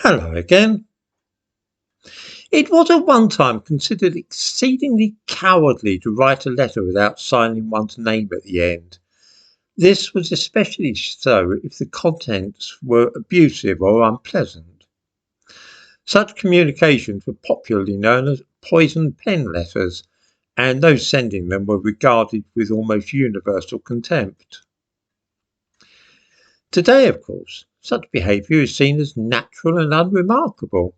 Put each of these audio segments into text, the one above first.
Hello again. It was at one time considered exceedingly cowardly to write a letter without signing one's name at the end. This was especially so if the contents were abusive or unpleasant. Such communications were popularly known as poison pen letters, and those sending them were regarded with almost universal contempt. Today, of course, such behaviour is seen as natural and unremarkable.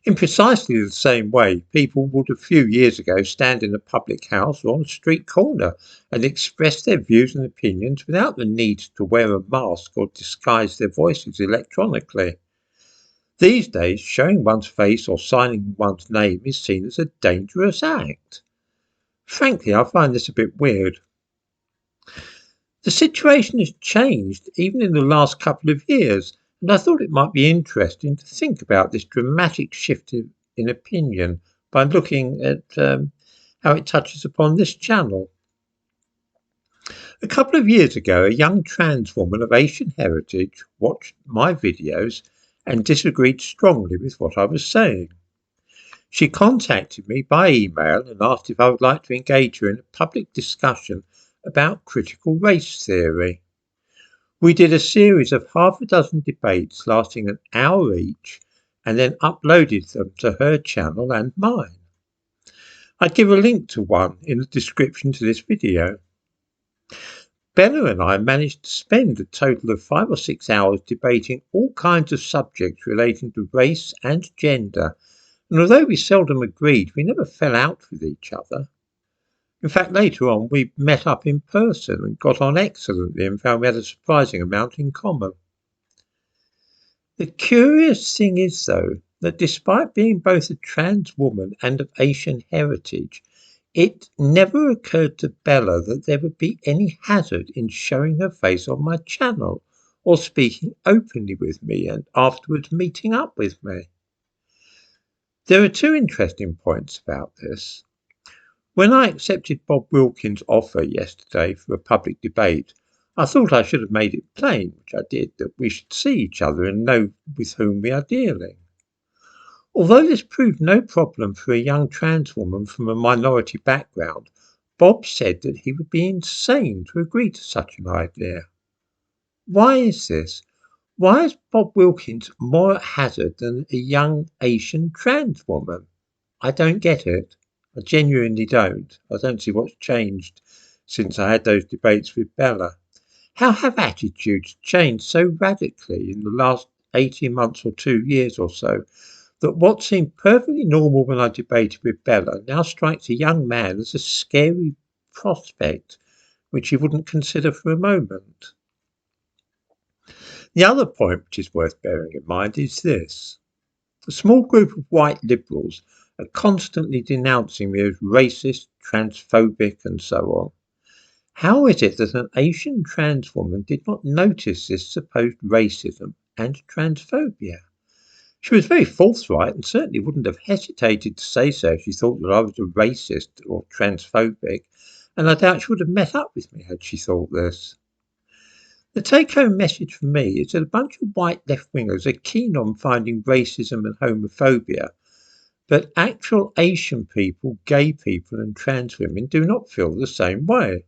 In precisely the same way, people would a few years ago stand in a public house or on a street corner and express their views and opinions without the need to wear a mask or disguise their voices electronically. These days, showing one's face or signing one's name is seen as a dangerous act. Frankly, I find this a bit weird. The situation has changed even in the last couple of years, and I thought it might be interesting to think about this dramatic shift in opinion by looking at how it touches upon this channel. A couple of years ago, a young trans woman of Asian heritage watched my videos and disagreed strongly with what I was saying. She contacted me by email and asked if I would like to engage her in a public discussion about critical race theory. We did a series of half a dozen debates lasting an hour each and then uploaded them to her channel and mine. I'd give a link to one in the description to this video. Bella and I managed to spend a total of 5 or 6 hours debating all kinds of subjects relating to race and gender, and although we seldom agreed, we never fell out with each other. In fact, later on, we met up in person and got on excellently and found we had a surprising amount in common. The curious thing is, though, that despite being both a trans woman and of Asian heritage, it never occurred to Bella that there would be any hazard in showing her face on my channel or speaking openly with me and afterwards meeting up with me. There are two interesting points about this. When I accepted Bob Wilkins' offer yesterday for a public debate, I thought I should have made it plain, which I did, that we should see each other and know with whom we are dealing. Although this proved no problem for a young trans woman from a minority background, Bob said that he would be insane to agree to such an idea. Why is this? Why is Bob Wilkins more at hazard than a young Asian trans woman? I don't get it. I genuinely don't. I don't see what's changed since I had those debates with Bella. How have attitudes changed so radically in the last 18 months or 2 years or so that what seemed perfectly normal when I debated with Bella now strikes a young man as a scary prospect which he wouldn't consider for a moment? The other point which is worth bearing in mind is this. A small group of white liberals are constantly denouncing me as racist, transphobic, and so on. How is it that an Asian trans woman did not notice this supposed racism and transphobia? She was very forthright and certainly wouldn't have hesitated to say so if she thought that I was a racist or transphobic, and I doubt she would have met up with me had she thought this. The take-home message for me is that a bunch of white left-wingers are keen on finding racism and homophobia, but actual Asian people, gay people and trans women do not feel the same way.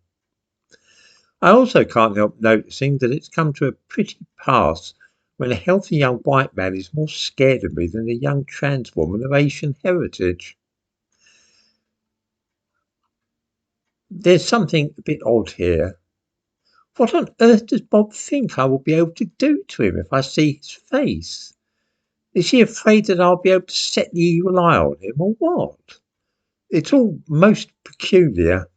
I also can't help noticing that it's come to a pretty pass when a healthy young white man is more scared of me than a young trans woman of Asian heritage. There's something a bit odd here. What on earth does Bob think I will be able to do to him if I see his face? Is he afraid that I'll be able to set the evil eye on him or what? It's all most peculiar.